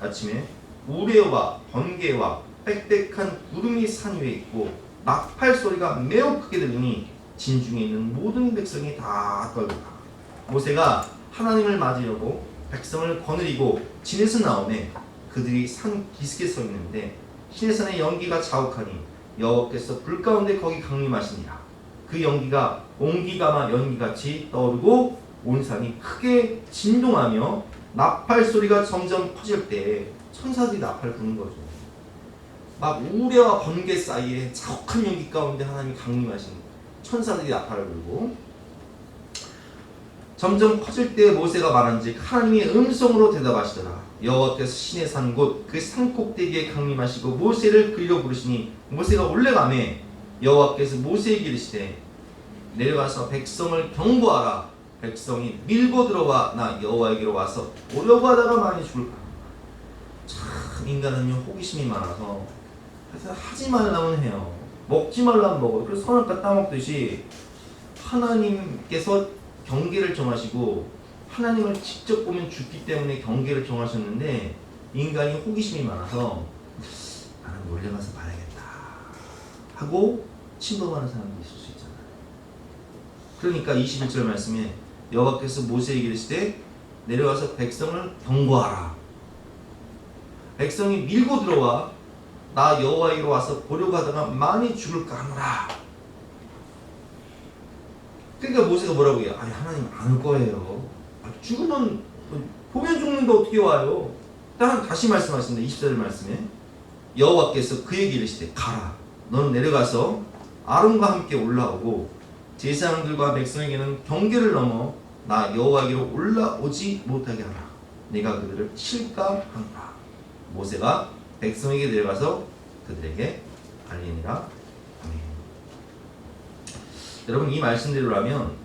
아침에 우레와 번개와 빽빽한 구름이 산 위에 있고 나팔 소리가 매우 크게 들리니 진중에 있는 모든 백성이 다 떨더라. 모세가 하나님을 맞으려고 백성을 거느리고 진에서 나오매 그들이 산 기슭에 서 있는데 시내산의 연기가 자욱하니 여호와께서 불 가운데 거기 강림하시니라. 그 연기가 옹기가마 연기같이 떠오르고 온 산이 크게 진동하며 나팔 소리가 점점 커질 때 천사들이 나팔을 부는 거죠. 막 우레와 번개 사이에 자욱한 연기 가운데 하나님이 강림하신 천사들이 나팔을 불고 점점 커질 때 모세가 말한즉 하나님의 음성으로 대답하시더라. 여호와께서 신의 산 곳 그 산 꼭대기에 강림하시고 모세를 끌려 부르시니 모세가 올라가매 여호와께서 모세에게 이르시되 내려가서 백성을 경고하라. 백성이 밀고 들어와 나 여호와에게로 와서 오려고 하다가 많이 죽을까. 참 인간은요 호기심이 많아서 하지 말라면 해요. 먹지 말라면 먹어요. 그래서 선악과 따먹듯이 하나님께서 경계를 정하시고 하나님을 직접 보면 죽기 때문에 경계를 정하셨는데 인간이 호기심이 많아서 나는 몰려가서 봐야겠다 하고 침범하는 사람도 있을 수 있잖아요. 그러니까 21절 말씀에 여호와께서 모세에게 이르시되 내려가서 백성을 경고하라. 백성이 밀고 들어와 나 여호와에게로 와서 보려고 하다가 많이 죽을까 하노라. 그러니까 모세가 뭐라고 해요? 아니 하나님 안 올 거예요. 죽으면 보면 죽는데 어떻게 와요? 다시 말씀하십니다. 20절 말씀에 여호와께서 그에게 이르시되 가라. 너는 내려가서 아론과 함께 올라오고 제사장들과 백성에게는 경계를 넘어 나 여호와에게로 올라오지 못하게 하라. 내가 그들을 칠까 하노라. 모세가 백성에게 내려가서 그들에게 알리니라. 아멘. 여러분, 이 말씀대로라면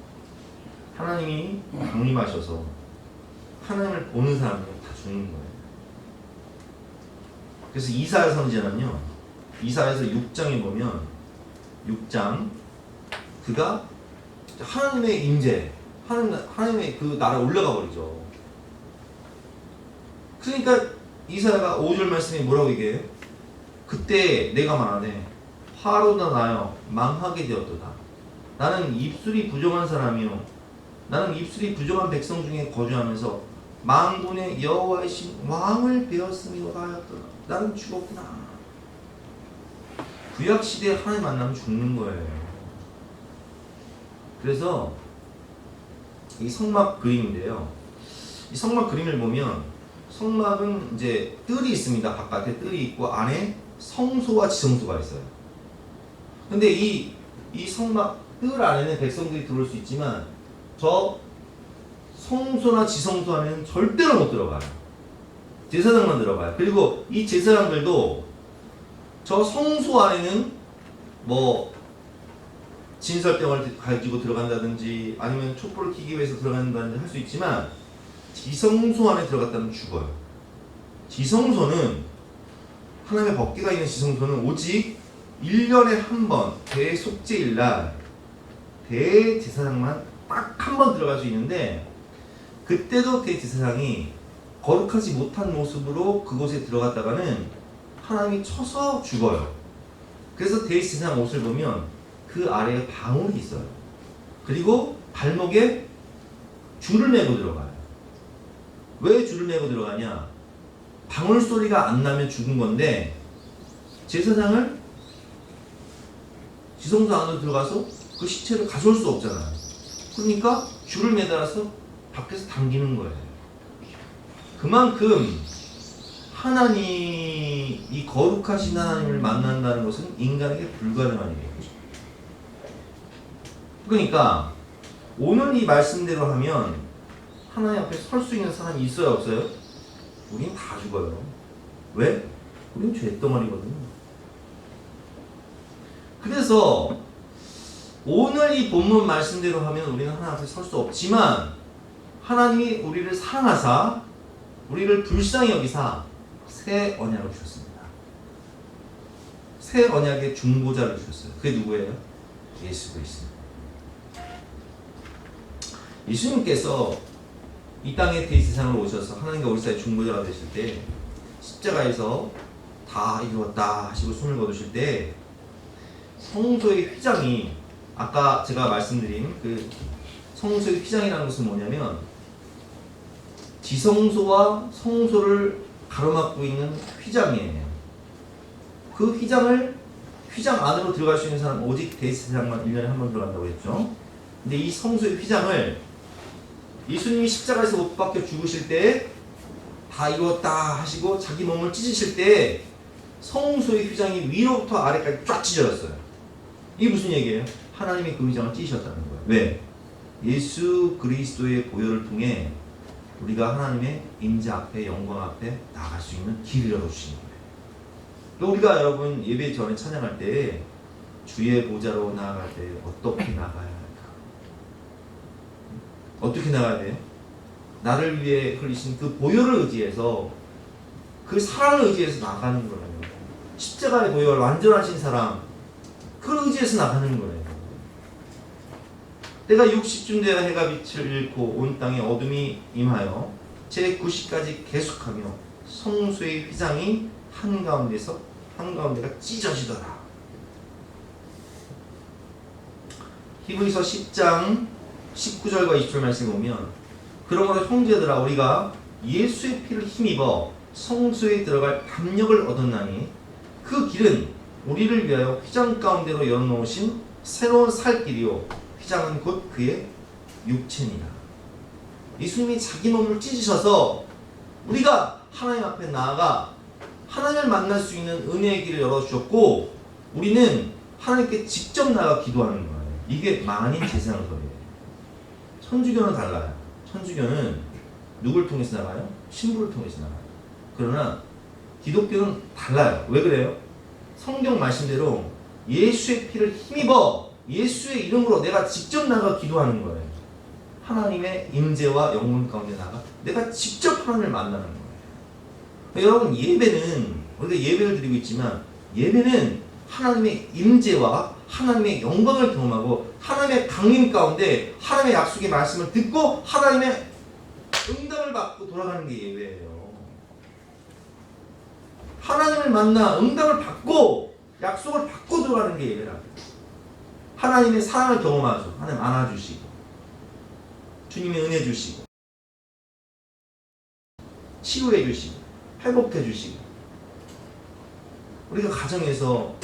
하나님이 강림하셔서 하나님을 보는 사람은 다 죽는 거예요. 그래서 이사야 선지자는요, 이사야서 6장에 보면 6장 그가 하나님의 임재, 하나님의 그 나라에 올라가 버리죠. 그러니까 이사야가 5절 말씀이 뭐라고 얘기해요? 그때 내가 말하네 화로다 나여 망하게 되었도다. 나는 입술이 부정한 사람이요, 나는 입술이 부정한 백성 중에 거주하면서 만군의 여호와이신 왕을 배웠음이로다 하였더라. 나는 죽었구나. 구약시대에 하나님 만나면 죽는 거예요. 그래서 이 성막 그림인데요, 이 성막 그림을 보면 성막은 이제 뜰이 있습니다. 바깥에 뜰이 있고 안에 성소와 지성소가 있어요. 근데 이 성막 뜰 안에는 백성들이 들어올 수 있지만 저 성소나 지성소 안에는 절대로 못 들어가요. 제사장만 들어가요. 그리고 이 제사장들도 저 성소 안에는 뭐 진설병을 가지고 들어간다든지 아니면 촛불을 켜기 위해서 들어간다든지 할 수 있지만 지성소 안에 들어갔다면 죽어요. 지성소는 하나님의 법궤가 있는 지성소는 오직 1년에 한 번 대속죄일 날 대제사장만 딱 한 번 들어갈 수 있는데, 그때도 대제사장이 거룩하지 못한 모습으로 그곳에 들어갔다가는 하나님이 쳐서 죽어요. 그래서 대제사장 옷을 보면 그 아래에 방울이 있어요. 그리고 발목에 줄을 메고 들어가요. 왜 줄을 메고 들어가냐? 방울 소리가 안 나면 죽은 건데 제사장을 지성소 안으로 들어가서 그 시체를 가져올 수 없잖아요. 그러니까 줄을 매달아서 밖에서 당기는 거예요. 그만큼 이 거룩하신 하나님을 만난다는 것은 인간에게 불가능한 일이에요. 그러니까 오늘 이 말씀대로 하면 하나님 앞에 설 수 있는 사람이 있어요, 없어요? 우린 다 죽어요. 왜? 우린 죄덩어리거든요. 그래서 오늘 이 본문 말씀대로 하면 우리는 하나님 앞에 설 수 없지만 하나님이 우리를 사랑하사 우리를 불쌍히 여기사 새 언약을 주셨습니다. 새 언약의 중보자를 주셨어요. 그게 누구예요? 예수 그리스도. 예수님께서 이 땅에 대세상으로 오셔서 하나님과 우리 사이의 중보자가 되실 때 십자가에서 다 이루었다 하시고 손을 거두실 때 성소의 휘장이, 아까 제가 말씀드린 그 성소의 휘장이라는 것은 뭐냐면 지성소와 성소를 가로막고 있는 휘장이에요. 그 휘장 안으로 들어갈 수 있는 사람은 오직 대제사장만 1년에 한 번 들어간다고 했죠. 근데 이 성소의 휘장을 예수님이 십자가에서 못 박혀 죽으실 때 다 이루었다 하시고 자기 몸을 찢으실 때 성소의 휘장이 위로부터 아래까지 쫙 찢어졌어요. 이게 무슨 얘기예요? 하나님이 그 휘장을 찢으셨다는 거예요. 왜? 예수 그리스도의 보혈을 통해 우리가 하나님의 임재 앞에, 영광 앞에 나아갈 수 있는 길을 열어주신 거예요. 또 우리가 여러분 예배 전에 찬양할 때 주의 보좌로 나아갈 때 어떻게 나가야 할까? 어떻게 나가야 돼요? 나를 위해 흘리신 그 보혈을 의지해서, 그 사랑을 의지해서 나가는 거예요. 십자가의 보혈 완전하신 사랑, 그걸 의지해서 나가는 거예요. 때가 60쯤 되어 해가 빛을 잃고 온 땅에 어둠이 임하여 제 9시까지 계속하며 성소의 휘장이 한가운데가 찢어지더라. 히브리서 10장 19절과 20절 말씀 보면, 그러므로 형제들아 우리가 예수의 피를 힘입어 성소에 들어갈 담력을 얻었나니 그 길은 우리를 위하여 휘장 가운데로 열어놓으신 새로운 살 길이요 휘장은 곧 그의 육체니라. 예수님이 자기 몸을 찢으셔서 우리가 하나님 앞에 나아가 하나님을 만날 수 있는 은혜의 길을 열어주셨고, 우리는 하나님께 직접 나가 기도하는 거예요. 이게 만인 제사장설이에요. 천주교는 달라요. 천주교는 누굴 통해서 나가요? 신부를 통해서 나가요. 그러나 기독교는 달라요. 왜 그래요? 성경 말씀대로 예수의 피를 힘입어 예수의 이름으로 내가 직접 나가 기도하는 거예요. 하나님의 임재와 영광 가운데 나가 내가 직접 하나님을 만나는 거예요. 여러분, 예배는 우리가 예배를 드리고 있지만 예배는 하나님의 임재와 하나님의 영광을 경험하고 하나님의 강림 가운데 하나님의 약속의 말씀을 듣고 하나님의 응답을 받고 돌아가는 게 예배예요. 하나님을 만나 응답을 받고 약속을 받고 돌아가는 게 예배라고요. 하나님의 사랑을 경험하죠. 하나님 안아주시고 주님의 은혜 주시고 치유해 주시고 회복해 주시고 우리가 가정에서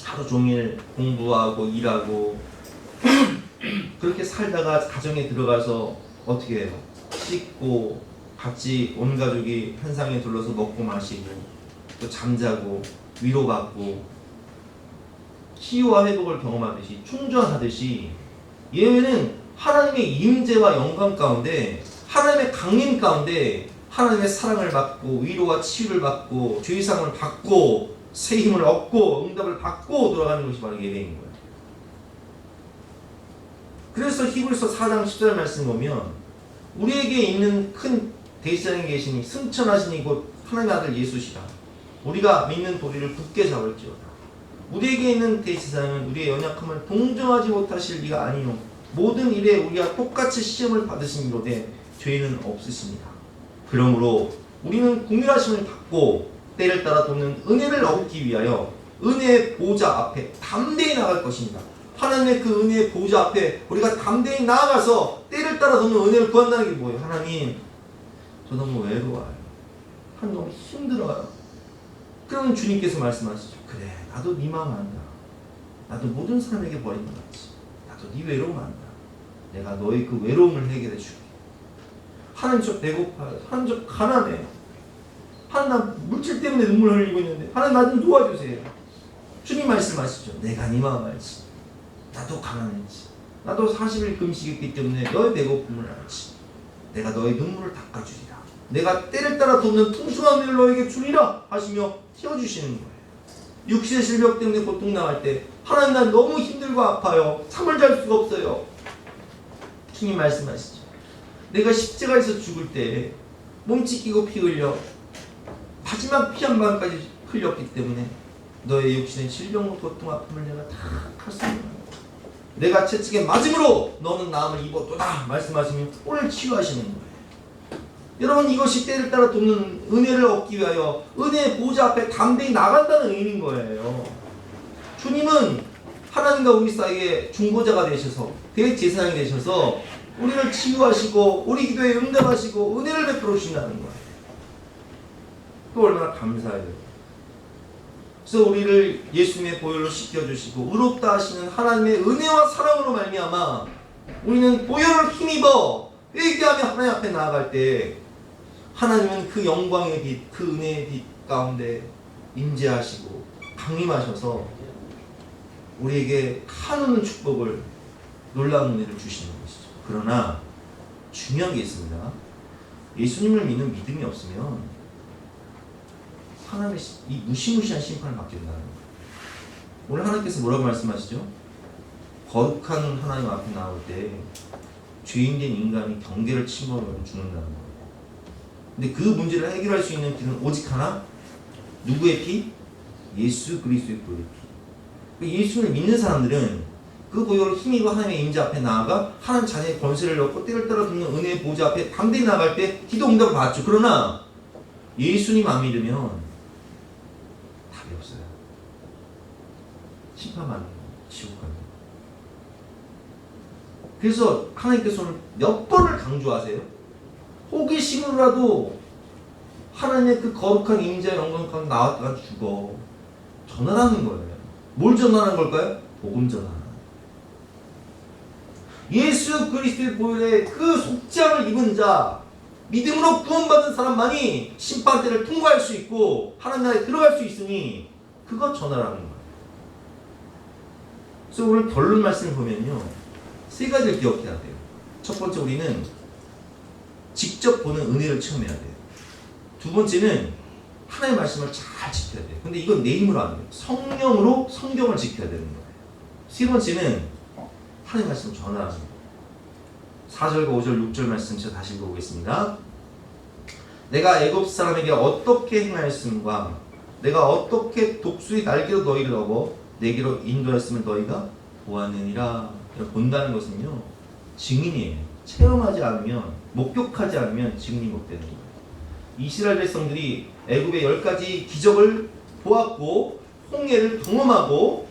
하루 종일 공부하고 일하고 그렇게 살다가 가정에 들어가서 어떻게 해요? 씻고 같이 온 가족이 한 상에 둘러서 먹고 마시고 또 잠자고 위로받고 치유와 회복을 경험하듯이 충전하듯이 예배는 하나님의 임재와 영광 가운데 하나님의 강림 가운데 하나님의 사랑을 받고 위로와 치유를 받고 죄사함을 받고 새 힘을 얻고 응답을 받고 돌아가는 것이 바로 예배인 거예요. 그래서 히브리서 4장 10절 말씀 보면 우리에게 있는 큰 대제사장이 계시니 승천하시니 곧 하나님의 아들 예수시라. 우리가 믿는 도리를 굳게 잡을지어다. 우리에게 있는 대제사장은 우리의 연약함을 동정하지 못하실 리가 아니요 모든 일에 우리가 똑같이 시험을 받으시니로되 죄는 없으십니다. 그러므로 우리는 긍휼하심을 받고 때를 따라 돕는 은혜를 얻기 위하여 은혜의 보좌 앞에 담대히 나갈 것입니다. 하나님의 그 은혜의 보좌 앞에 우리가 담대히 나아가서 때를 따라 돕는 은혜를 구한다는 게 뭐예요? 하나님, 저 너무 외로워요. 하나님 너무 힘들어요. 그러면 주님께서 말씀하시죠. 그래, 나도 네 마음 안다. 나도 모든 사람에게 버린 것 같지. 나도 네 외로움 안다. 내가 너의 그 외로움을 해결해 줄게. 하나님 저 배고파요. 하나님 저 가난해요. 하나님 나 물질 때문에 눈물 흘리고 있는데 하나님 나 좀 도와주세요. 주님 말씀하시죠. 내가 네 마음 알지. 나도 가난했지. 나도 40일 금식했기 때문에 너의 배고픔을 알지. 내가 너의 눈물을 닦아주리라. 내가 때를 따라 돕는 풍성한 은혜를 너에게 주리라 하시며 튀어주시는 거예요. 육신의 질병 때문에 고통당할 때 하나님 난 너무 힘들고 아파요. 잠을 잘 수가 없어요. 주님 말씀하시죠. 내가 십자가에서 죽을 때 몸 찢기고 피 흘려 마지막 피 한 방울까지 흘렸기 때문에 너의 육신의 질병과 고통 아픔을 내가 다 탔습니다. 내가 채찍에 맞음으로 너는 나음을 입었도다 말씀하시면 오늘 치유하시는 거예요. 여러분, 이것이 때를 따라 돕는 은혜를 얻기 위하여 은혜의 보좌 앞에 담대히 나간다는 의미인 거예요. 주님은 하나님과 우리 사이에 중보자가 되셔서 대제사장이 되셔서 우리를 치유하시고 우리 기도에 응답하시고 은혜를 베풀어 주신다는 거예요. 또 얼마나 감사해요. 그래서 우리를 예수님의 보혈로 씻겨주시고 의롭다 하시는 하나님의 은혜와 사랑으로 말미암아 우리는 보혈을 힘입어 회개하며 하나님 앞에 나아갈 때 하나님은 그 영광의 빛, 그 은혜의 빛 가운데 임재하시고 강림하셔서 우리에게 한없는 축복을 놀라운 은혜를 주시는 것이죠. 그러나 중요한 게 있습니다. 예수님을 믿는 믿음이 없으면 하나님의 이 무시무시한 심판을 받게 된다는 거예요. 오늘 하나님께서 뭐라고 말씀하시죠? 거룩한 하나님 앞에 나올 때 죄인된 인간이 경계를 침범하고 죽는다는 거예요. 근데 그 문제를 해결할 수 있는 길은 오직 하나, 누구의 피? 예수 그리스도의 보혈의 피. 예수를 믿는 사람들은 그 보혈을 힘입어 하나님의 임재 앞에 나아가 하나님 자녀의 권세를 얻고 때를 따라 돕는 은혜의 보좌 앞에 담대히 나아갈 때 기도 응답을 받죠. 그러나 예수님 안 믿으면 답이 없어요. 심판받는 거, 지옥 가는 거. 그래서 하나님께서 오늘 몇 번을 강조하세요? 호기심으로라도 하나님의 그 거룩한 임재 영광 가운데 나왔다가 죽어. 전환하는 거예요. 뭘 전환하는 걸까요? 복음 전환. 예수 그리스도의 보혈에 그 속죄함을 입은 자, 믿음으로 구원받은 사람만이 심판대를 통과할 수 있고 하나님 나라에 들어갈 수 있으니 그것 전하라는 거예요. 그래서 오늘 결론 말씀을 보면요, 세 가지를 기억해야 돼요. 첫 번째, 우리는 직접 보는 은혜를 체험해야 돼요. 두 번째는 하나님의 말씀을 잘 지켜야 돼요. 근데 이건 내 힘으로 안 돼요. 성령으로 성경을 지켜야 되는 거예요. 세 번째는 하나님의 말씀을 전하는 거예요. 4절과 5절, 6절 말씀 제가 다시 읽어보겠습니다. 내가 애굽 사람에게 어떻게 행하였음과 내가 어떻게 독수리 날개로 너희를 업어 내게로 인도하였음을 너희가 보았느니라. 본다는 것은요, 증인이에요. 체험하지 않으면, 목격하지 않으면 증인이 못 되는 거예요. 이스라엘 백성들이 애굽의 10가지 기적을 보았고 홍해를 경험하고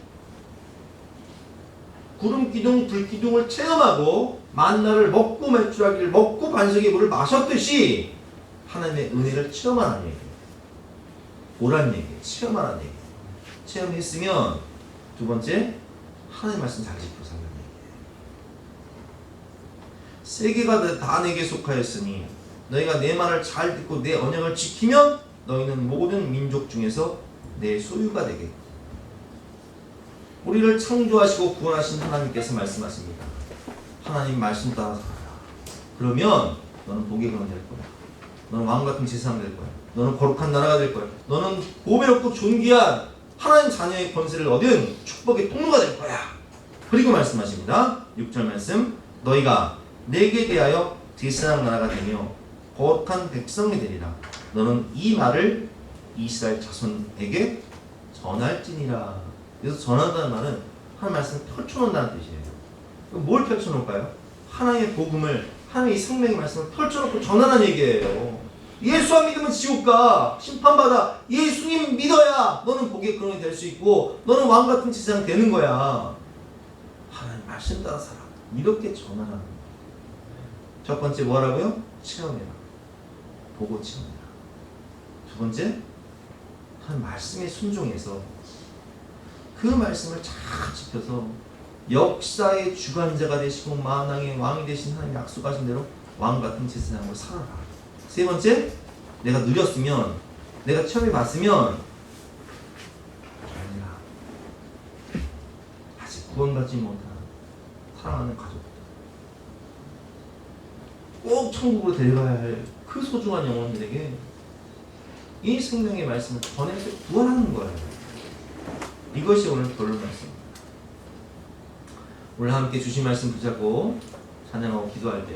구름 기둥, 불 기둥을 체험하고 만나를 먹고 맥주라기를 먹고 반석의 물을 마셨듯이 하나님의 은혜를 체험하라는 얘기예요. 보라는 얘기예요. 체험하라는 얘기예요. 체험했으면 두 번째, 하나님의 말씀 잘 지켜 살라는 얘기예요. 세계가 다 내게 속하였으니 너희가 내 말을 잘 듣고 내 언약을 지키면 너희는 모든 민족 중에서 내 소유가 되겠고. 우리를 창조하시고 구원하신 하나님께서 말씀하십니다. 하나님 말씀 따라 살아라. 그러면 너는 복의 근원이 될 거야. 너는 왕같은 세상 될 거야. 너는 거룩한 나라가 될 거야. 너는 보배롭고 존귀한 하나님 자녀의 권세를 얻은 축복의 통로가 될 거야. 그리고 말씀하십니다. 6절 말씀, 너희가 내게 대하여 제사장 나라가 되며 거룩한 백성이 되리라. 너는 이 말을 이스라엘 자손에게 전할지니라. 그래서 전한다는 말은 하나님 말씀을 펼쳐놓는다는 뜻이에요. 뭘 펼쳐놓을까요? 하나님의 복음을, 하나님의 생명의 말씀을 펼쳐놓고 전하는 얘기예요. 예수 안 믿으면 지옥 가, 심판받아. 예수님 믿어야 너는 복의 근원이 될 수 있고 너는 왕같은 세상 되는 거야. 하나님 말씀 따라 살아. 이렇게 전하는 거예요. 첫 번째 뭐라고요? 체험해라. 보고 체험해라. 두 번째, 하나님 말씀에 순종해서 그 말씀을 잘 지켜서 역사의 주관자가 되시고 만왕의 왕이 되신 하나님 약속하신 대로 왕같은 제사장으로 살아라. 세 번째, 내가 누렸으면, 내가 체험해 봤으면 아니라 아직 구원받지 못한 사랑하는 가족들, 꼭 천국으로 데려가야 할 그 소중한 영혼들에게 이 생명의 말씀을 전해서 구원하는 거예요. 이것이 오늘 결론 말씀입니다. 오늘 함께 주신 말씀 붙잡고 찬양하고 기도할 때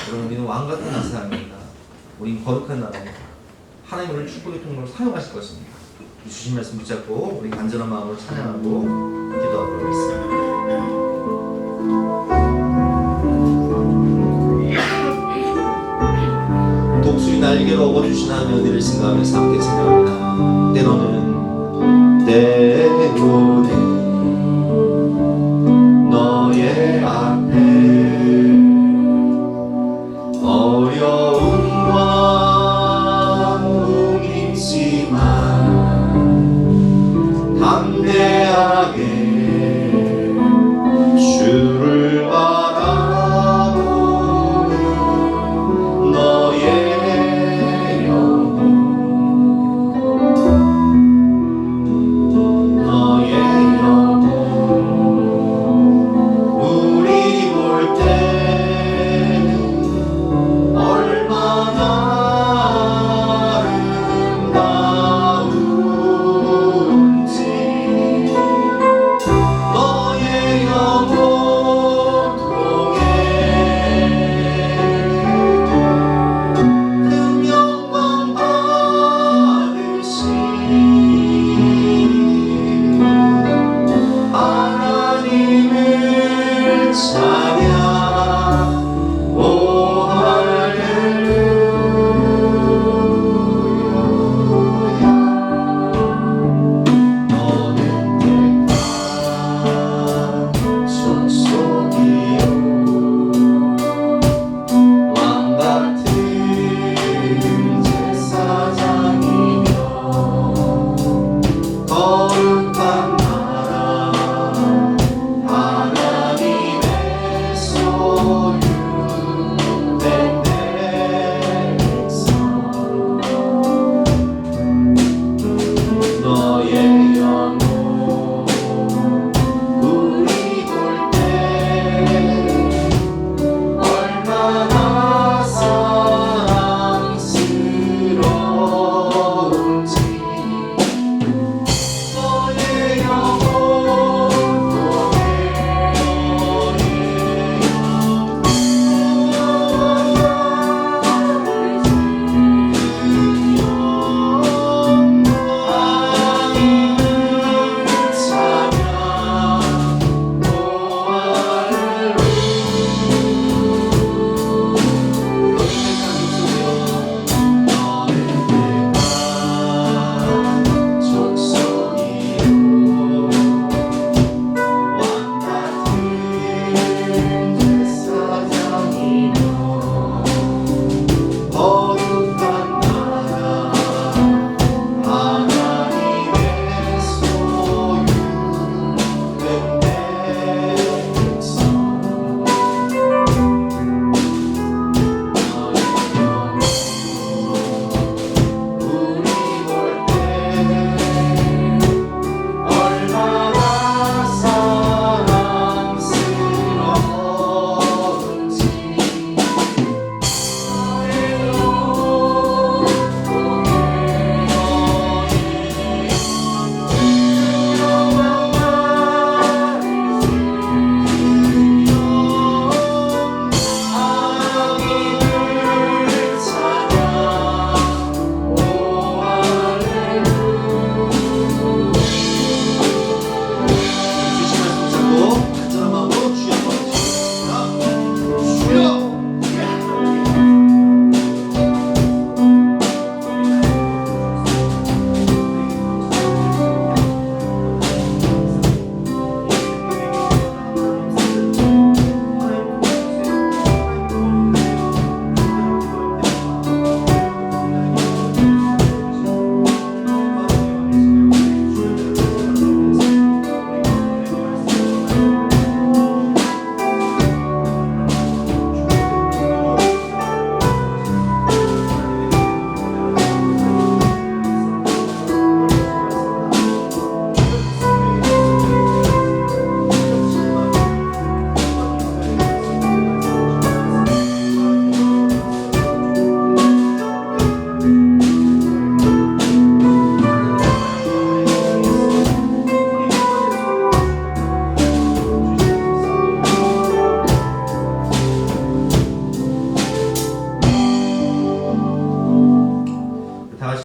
여러분, 우리는 왕같은 나사입니다. 우린 거룩한 나라입니다. 하나님 우리를 축복의 통로로 사용하실 것입니다. 주신 말씀 붙잡고 우리 간절한 마음으로 찬양하고 기도하도록 하겠습니다. 독수리 날개로 업어주신 하나님의 은혜를 생각하면서 함께 찬양합니다. 때로는